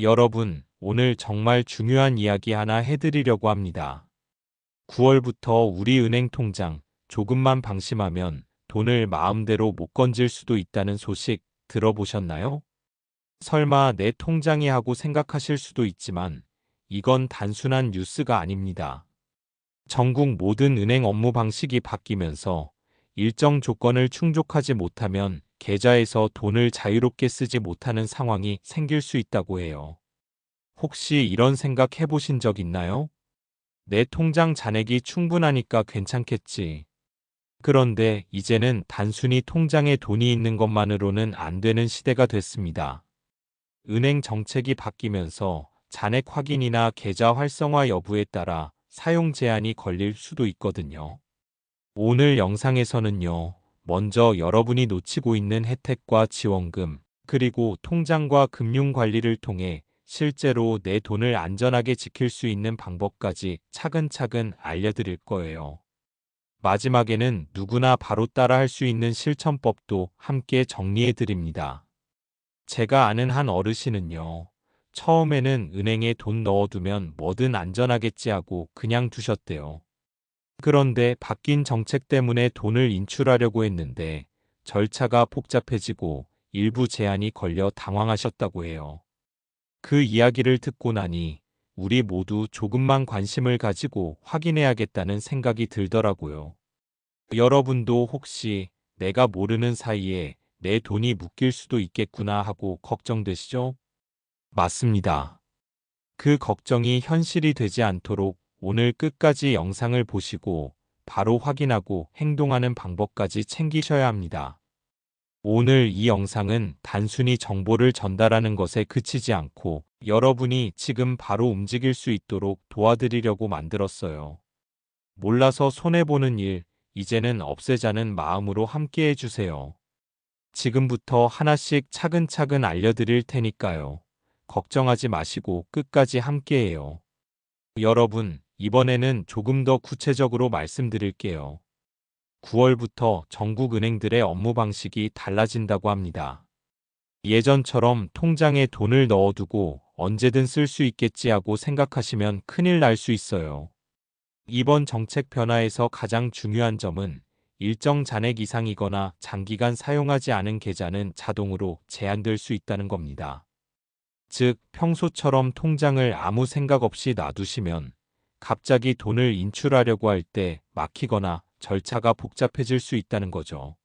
여러분, 오늘 정말 중요한 이야기 하나 해드리려고 합니다. 9월부터 우리 은행 통장 조금만 방심하면 돈을 마음대로 못 건질 수도 있다는 소식 들어보셨나요? 설마 내 통장이 하고 생각하실 수도 있지만 이건 단순한 뉴스가 아닙니다. 전국 모든 은행 업무 방식이 바뀌면서 일정 조건을 충족하지 못하면 계좌에서 돈을 자유롭게 쓰지 못하는 상황이 생길 수 있다고 해요. 혹시 이런 생각 해보신 적 있나요? 내 통장 잔액이 충분하니까 괜찮겠지. 그런데 이제는 단순히 통장에 돈이 있는 것만으로는 안 되는 시대가 됐습니다. 은행 정책이 바뀌면서 잔액 확인이나 계좌 활성화 여부에 따라 사용 제한이 걸릴 수도 있거든요. 오늘 영상에서는요, 먼저 여러분이 놓치고 있는 혜택과 지원금, 그리고 통장과 금융 관리를 통해 실제로 내 돈을 안전하게 지킬 수 있는 방법까지 차근차근 알려드릴 거예요. 마지막에는 누구나 바로 따라할 수 있는 실천법도 함께 정리해 드립니다. 제가 아는 한 어르신은요, 처음에는 은행에 돈 넣어두면 뭐든 안전하겠지 하고 그냥 두셨대요. 그런데 바뀐 정책 때문에 돈을 인출하려고 했는데 절차가 복잡해지고 일부 제한이 걸려 당황하셨다고 해요. 그 이야기를 듣고 나니 우리 모두 조금만 관심을 가지고 확인해야겠다는 생각이 들더라고요. 여러분도 혹시 내가 모르는 사이에 내 돈이 묶일 수도 있겠구나 하고 걱정되시죠? 맞습니다. 그 걱정이 현실이 되지 않도록 오늘 끝까지 영상을 보시고 바로 확인하고 행동하는 방법까지 챙기셔야 합니다. 오늘 이 영상은 단순히 정보를 전달하는 것에 그치지 않고 여러분이 지금 바로 움직일 수 있도록 도와드리려고 만들었어요. 몰라서 손해보는 일, 이제는 없애자는 마음으로 함께 해주세요. 지금부터 하나씩 차근차근 알려드릴 테니까요. 걱정하지 마시고 끝까지 함께해요. 여러분, 이번에는 조금 더 구체적으로 말씀드릴게요. 9월부터 전국 은행들의 업무 방식이 달라진다고 합니다. 예전처럼 통장에 돈을 넣어두고 언제든 쓸 수 있겠지 하고 생각하시면 큰일 날 수 있어요. 이번 정책 변화에서 가장 중요한 점은 일정 잔액 이상이거나 장기간 사용하지 않은 계좌는 자동으로 제한될 수 있다는 겁니다. 즉, 평소처럼 통장을 아무 생각 없이 놔두시면 갑자기 돈을 인출하려고 할 때 막히거나 절차가 복잡해질 수 있다는 거죠.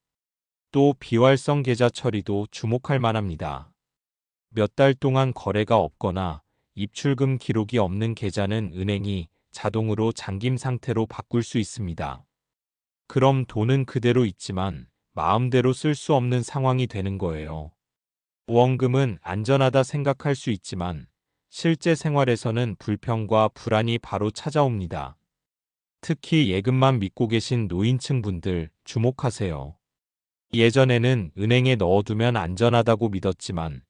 또 비활성 계좌 처리도 주목할 만합니다. 몇 달 동안 거래가 없거나 입출금 기록이 없는 계좌는 은행이 자동으로 잠김 상태로 바꿀 수 있습니다. 그럼 돈은 그대로 있지만 마음대로 쓸 수 없는 상황이 되는 거예요. 보험금은 안전하다 생각할 수 있지만 실제 생활에서는 불평과 불안이 바로 찾아옵니다. 특히 예금만 믿고 계신 노인층 분들 주목하세요. 예전에는 은행에 넣어두면 안전하다고 믿었지만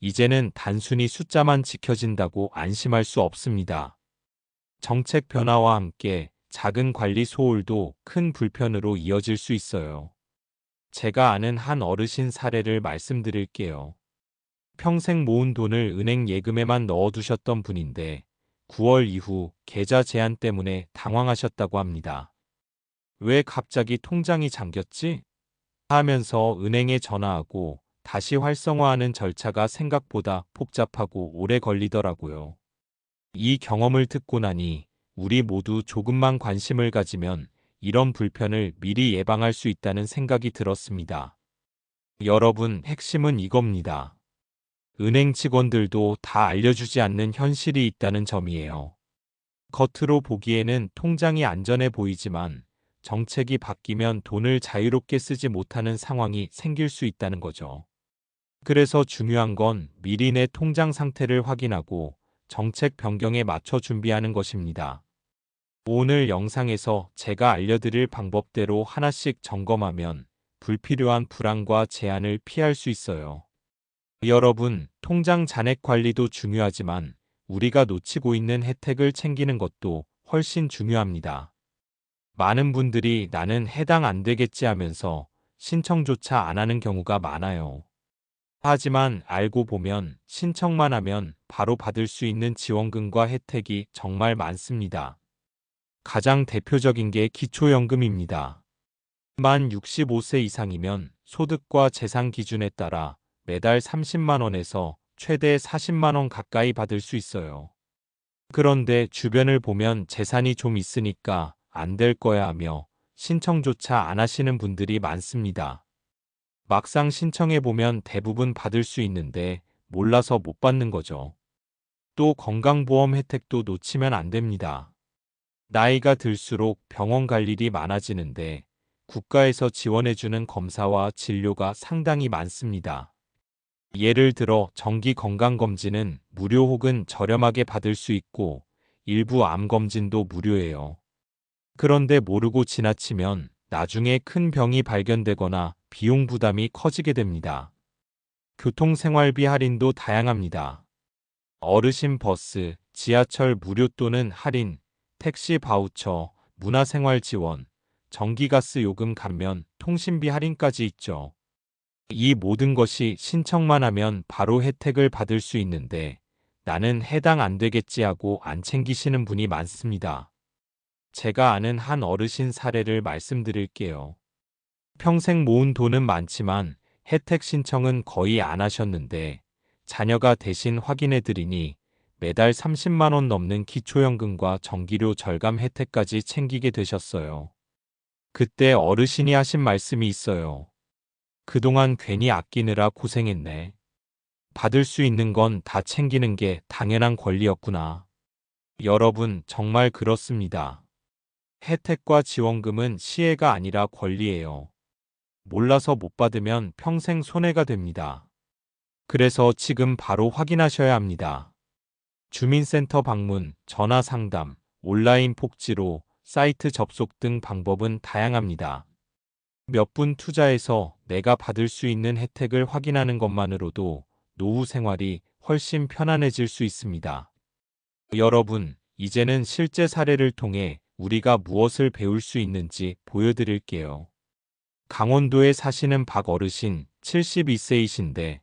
이제는 단순히 숫자만 지켜진다고 안심할 수 없습니다. 정책 변화와 함께 작은 관리 소홀도 큰 불편으로 이어질 수 있어요. 제가 아는 한 어르신 사례를 말씀드릴게요. 평생 모은 돈을 은행 예금에만 넣어두셨던 분인데 9월 이후 계좌 제한 때문에 당황하셨다고 합니다. 왜 갑자기 통장이 잠겼지? 하면서 은행에 전화하고 다시 활성화하는 절차가 생각보다 복잡하고 오래 걸리더라고요. 이 경험을 듣고 나니 우리 모두 조금만 관심을 가지면 이런 불편을 미리 예방할 수 있다는 생각이 들었습니다. 여러분, 핵심은 이겁니다. 은행 직원들도 다 알려주지 않는 현실이 있다는 점이에요. 겉으로 보기에는 통장이 안전해 보이지만 정책이 바뀌면 돈을 자유롭게 쓰지 못하는 상황이 생길 수 있다는 거죠. 그래서 중요한 건 미리 내 통장 상태를 확인하고 정책 변경에 맞춰 준비하는 것입니다. 오늘 영상에서 제가 알려드릴 방법대로 하나씩 점검하면 불필요한 불안과 제한을 피할 수 있어요. 여러분, 통장 잔액 관리도 중요하지만 우리가 놓치고 있는 혜택을 챙기는 것도 훨씬 중요합니다. 많은 분들이 나는 해당 안 되겠지 하면서 신청조차 안 하는 경우가 많아요. 하지만 알고 보면 신청만 하면 바로 받을 수 있는 지원금과 혜택이 정말 많습니다. 가장 대표적인 게 기초연금입니다. 만 65세 이상이면 소득과 재산 기준에 따라 매달 30만 원에서 최대 40만 원 가까이 받을 수 있어요. 그런데 주변을 보면 재산이 좀 있으니까 안 될 거야 하며 신청조차 안 하시는 분들이 많습니다. 막상 신청해보면 대부분 받을 수 있는데 몰라서 못 받는 거죠. 또 건강보험 혜택도 놓치면 안 됩니다. 나이가 들수록 병원 갈 일이 많아지는데 국가에서 지원해주는 검사와 진료가 상당히 많습니다. 예를 들어 정기 건강검진은 무료 혹은 저렴하게 받을 수 있고 일부 암검진도 무료예요. 그런데 모르고 지나치면 나중에 큰 병이 발견되거나 비용 부담이 커지게 됩니다. 교통생활비 할인도 다양합니다. 어르신 버스, 지하철 무료 또는 할인, 택시 바우처, 문화생활 지원, 전기가스 요금 감면, 통신비 할인까지 있죠. 이 모든 것이 신청만 하면 바로 혜택을 받을 수 있는데 나는 해당 안 되겠지 하고 안 챙기시는 분이 많습니다. 제가 아는 한 어르신 사례를 말씀드릴게요. 평생 모은 돈은 많지만 혜택 신청은 거의 안 하셨는데 자녀가 대신 확인해 드리니 매달 30만 원 넘는 기초연금과 전기료 절감 혜택까지 챙기게 되셨어요. 그때 어르신이 하신 말씀이 있어요. 그동안 괜히 아끼느라 고생했네. 받을 수 있는 건 다 챙기는 게 당연한 권리였구나. 여러분, 정말 그렇습니다. 혜택과 지원금은 시혜가 아니라 권리예요. 몰라서 못 받으면 평생 손해가 됩니다. 그래서 지금 바로 확인하셔야 합니다. 주민센터 방문, 전화 상담, 온라인 복지로 사이트 접속 등 방법은 다양합니다. 몇 분 투자해서 내가 받을 수 있는 혜택을 확인하는 것만으로도 노후 생활이 훨씬 편안해질 수 있습니다. 여러분, 이제는 실제 사례를 통해 우리가 무엇을 배울 수 있는지 보여드릴게요. 강원도에 사시는 박 어르신 72세이신데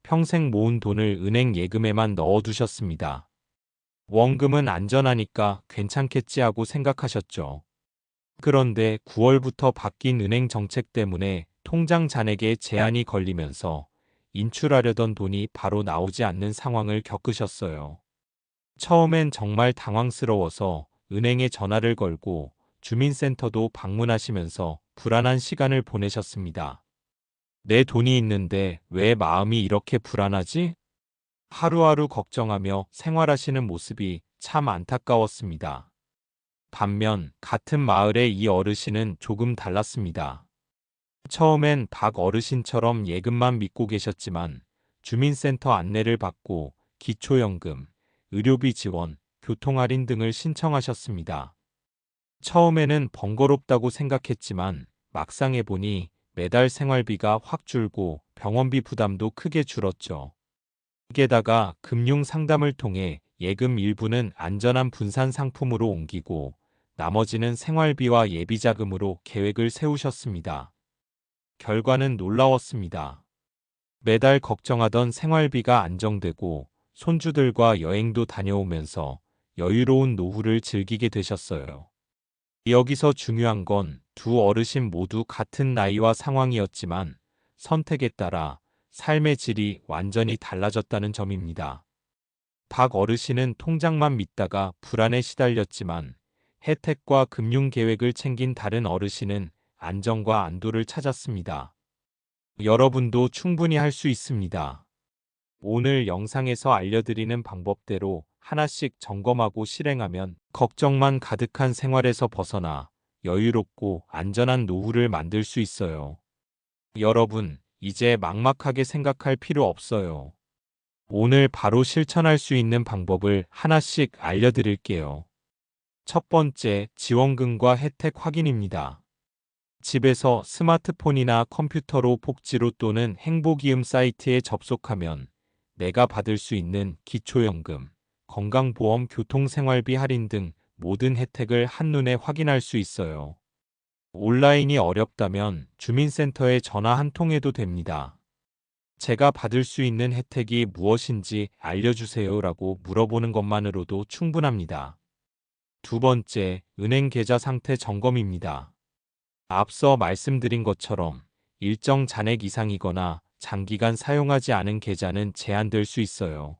평생 모은 돈을 은행 예금에만 넣어두셨습니다. 원금은 안전하니까 괜찮겠지 하고 생각하셨죠. 그런데 9월부터 바뀐 은행 정책 때문에 통장 잔액에 제한이 걸리면서 인출하려던 돈이 바로 나오지 않는 상황을 겪으셨어요. 처음엔 정말 당황스러워서 은행에 전화를 걸고 주민센터도 방문하시면서 불안한 시간을 보내셨습니다. 내 돈이 있는데 왜 마음이 이렇게 불안하지? 하루하루 걱정하며 생활하시는 모습이 참 안타까웠습니다. 반면 같은 마을의 이 어르신은 조금 달랐습니다. 처음엔 박 어르신처럼 예금만 믿고 계셨지만 주민센터 안내를 받고 기초연금, 의료비 지원, 교통할인 등을 신청하셨습니다. 처음에는 번거롭다고 생각했지만 막상 해보니 매달 생활비가 확 줄고 병원비 부담도 크게 줄었죠. 게다가 금융 상담을 통해 예금 일부는 안전한 분산 상품으로 옮기고 나머지는 생활비와 예비자금으로 계획을 세우셨습니다. 결과는 놀라웠습니다. 매달 걱정하던 생활비가 안정되고 손주들과 여행도 다녀오면서 여유로운 노후를 즐기게 되셨어요. 여기서 중요한 건 두 어르신 모두 같은 나이와 상황이었지만 선택에 따라 삶의 질이 완전히 달라졌다는 점입니다. 박 어르신은 통장만 믿다가 불안에 시달렸지만 혜택과 금융 계획을 챙긴 다른 어르신은 안정과 안도를 찾았습니다. 여러분도 충분히 할 수 있습니다. 오늘 영상에서 알려드리는 방법대로 하나씩 점검하고 실행하면 걱정만 가득한 생활에서 벗어나 여유롭고 안전한 노후를 만들 수 있어요. 여러분, 이제 막막하게 생각할 필요 없어요. 오늘 바로 실천할 수 있는 방법을 하나씩 알려드릴게요. 첫 번째, 지원금과 혜택 확인입니다. 집에서 스마트폰이나 컴퓨터로 복지로 또는 행복이음 사이트에 접속하면 내가 받을 수 있는 기초연금, 건강보험, 교통생활비 할인 등 모든 혜택을 한눈에 확인할 수 있어요. 온라인이 어렵다면 주민센터에 전화 한 통해도 됩니다. 제가 받을 수 있는 혜택이 무엇인지 알려주세요 라고 물어보는 것만으로도 충분합니다. 두 번째, 은행 계좌 상태 점검입니다. 앞서 말씀드린 것처럼 일정 잔액 이상이거나 장기간 사용하지 않은 계좌는 제한될 수 있어요.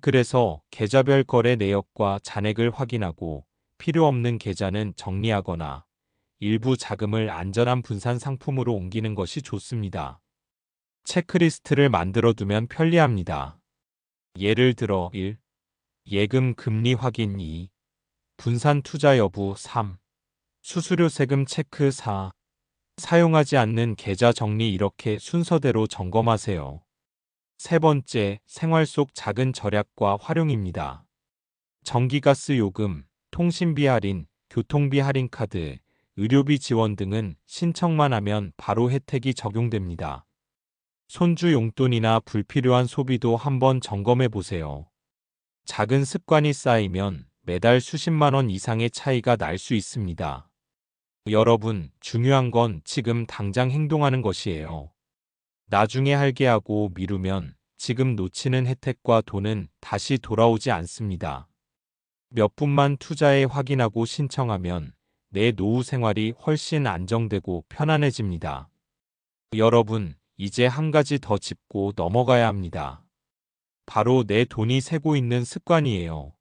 그래서 계좌별 거래 내역과 잔액을 확인하고 필요 없는 계좌는 정리하거나 일부 자금을 안전한 분산 상품으로 옮기는 것이 좋습니다. 체크리스트를 만들어 두면 편리합니다. 예를 들어 1. 예금 금리 확인 2. 분산 투자 여부 3. 수수료 세금 체크 4. 사용하지 않는 계좌 정리 이렇게 순서대로 점검하세요. 세 번째, 생활 속 작은 절약과 활용입니다. 전기가스 요금, 통신비 할인, 교통비 할인 카드, 의료비 지원 등은 신청만 하면 바로 혜택이 적용됩니다. 손주 용돈이나 불필요한 소비도 한번 점검해 보세요. 작은 습관이 쌓이면 매달 수십만 원 이상의 차이가 날 수 있습니다. 여러분, 중요한 건 지금 당장 행동하는 것이에요. 나중에 할게 하고 미루면 지금 놓치는 혜택과 돈은 다시 돌아오지 않습니다. 몇 분만 투자해 확인하고 신청하면 내 노후 생활이 훨씬 안정되고 편안해집니다. 여러분, 이제 한 가지 더 짚고 넘어가야 합니다. 바로 내 돈이 새고 있는 습관이에요.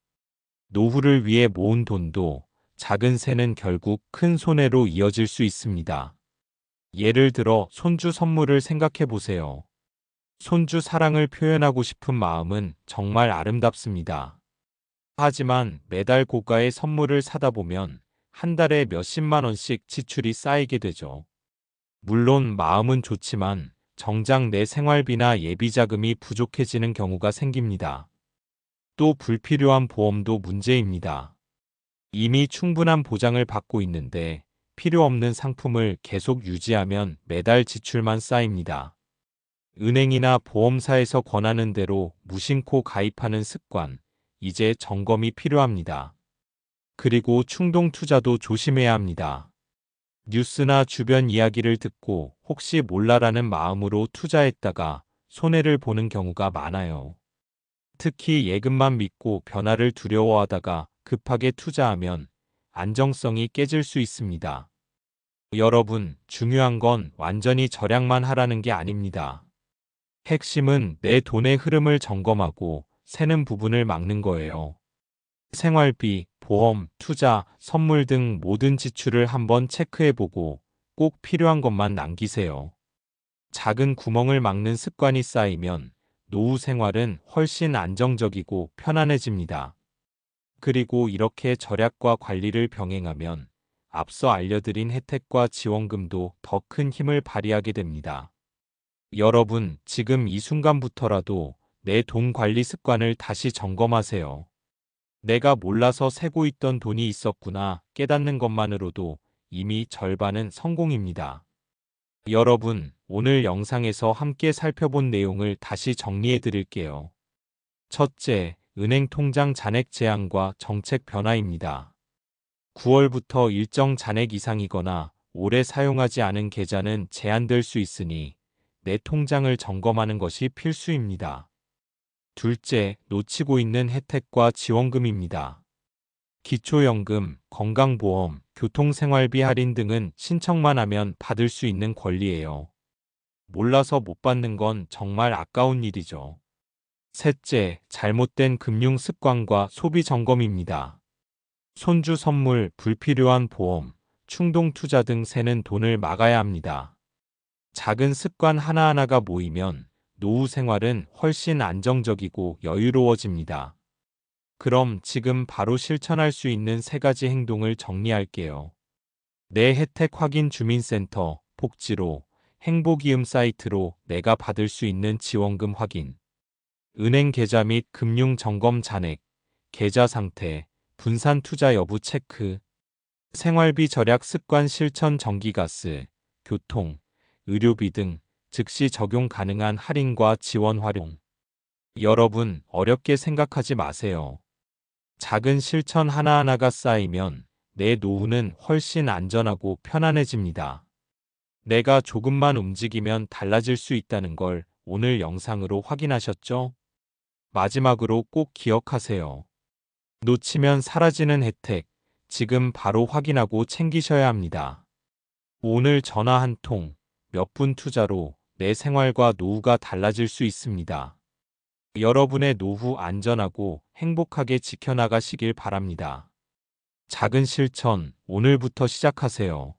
노후를 위해 모은 돈도 작은 새는 결국 큰 손해로 이어질 수 있습니다. 예를 들어 손주 선물을 생각해 보세요. 손주 사랑을 표현하고 싶은 마음은 정말 아름답습니다. 하지만 매달 고가의 선물을 사다 보면 한 달에 몇십만 원씩 지출이 쌓이게 되죠. 물론 마음은 좋지만 정작 내 생활비나 예비 자금이 부족해지는 경우가 생깁니다. 또 불필요한 보험도 문제입니다. 이미 충분한 보장을 받고 있는데 필요 없는 상품을 계속 유지하면 매달 지출만 쌓입니다. 은행이나 보험사에서 권하는 대로 무심코 가입하는 습관, 이제 점검이 필요합니다. 그리고 충동 투자도 조심해야 합니다. 뉴스나 주변 이야기를 듣고 혹시 몰라라는 마음으로 투자했다가 손해를 보는 경우가 많아요. 특히 예금만 믿고 변화를 두려워하다가 급하게 투자하면 안정성이 깨질 수 있습니다. 여러분, 중요한 건 완전히 절약만 하라는 게 아닙니다. 핵심은 내 돈의 흐름을 점검하고 새는 부분을 막는 거예요. 생활비, 보험, 투자, 선물 등 모든 지출을 한번 체크해보고 꼭 필요한 것만 남기세요. 작은 구멍을 막는 습관이 쌓이면 노후 생활은 훨씬 안정적이고 편안해집니다. 그리고 이렇게 절약과 관리를 병행하면 앞서 알려드린 혜택과 지원금도 더 큰 힘을 발휘하게 됩니다. 여러분, 지금 이 순간부터라도 내 돈 관리 습관을 다시 점검하세요. 내가 몰라서 새고 있던 돈이 있었구나 깨닫는 것만으로도 이미 절반은 성공입니다. 여러분, 오늘 영상에서 함께 살펴본 내용을 다시 정리해 드릴게요. 첫째, 은행 통장 잔액 제한과 정책 변화입니다. 9월부터 일정 잔액 이상이거나 오래 사용하지 않은 계좌는 제한될 수 있으니 내 통장을 점검하는 것이 필수입니다. 둘째, 놓치고 있는 혜택과 지원금입니다. 기초연금, 건강보험, 교통생활비 할인 등은 신청만 하면 받을 수 있는 권리예요. 몰라서 못 받는 건 정말 아까운 일이죠. 셋째, 잘못된 금융 습관과 소비 점검입니다. 손주 선물, 불필요한 보험, 충동 투자 등 새는 돈을 막아야 합니다. 작은 습관 하나하나가 모이면 노후 생활은 훨씬 안정적이고 여유로워집니다. 그럼 지금 바로 실천할 수 있는 세 가지 행동을 정리할게요. 내 혜택 확인 주민센터, 복지로, 행복이음 사이트로 내가 받을 수 있는 지원금 확인. 은행 계좌 및 금융 점검 잔액, 계좌 상태, 분산 투자 여부 체크. 생활비 절약 습관 실천 전기가스, 교통, 의료비 등 즉시 적용 가능한 할인과 지원 활용. 여러분, 어렵게 생각하지 마세요. 작은 실천 하나하나가 쌓이면 내 노후는 훨씬 안전하고 편안해집니다. 내가 조금만 움직이면 달라질 수 있다는 걸 오늘 영상으로 확인하셨죠? 마지막으로 꼭 기억하세요. 놓치면 사라지는 혜택, 지금 바로 확인하고 챙기셔야 합니다. 오늘 전화 한 통, 몇 분 투자로 내 생활과 노후가 달라질 수 있습니다. 여러분의 노후 안전하고 행복하게 지켜나가시길 바랍니다. 작은 실천, 오늘부터 시작하세요.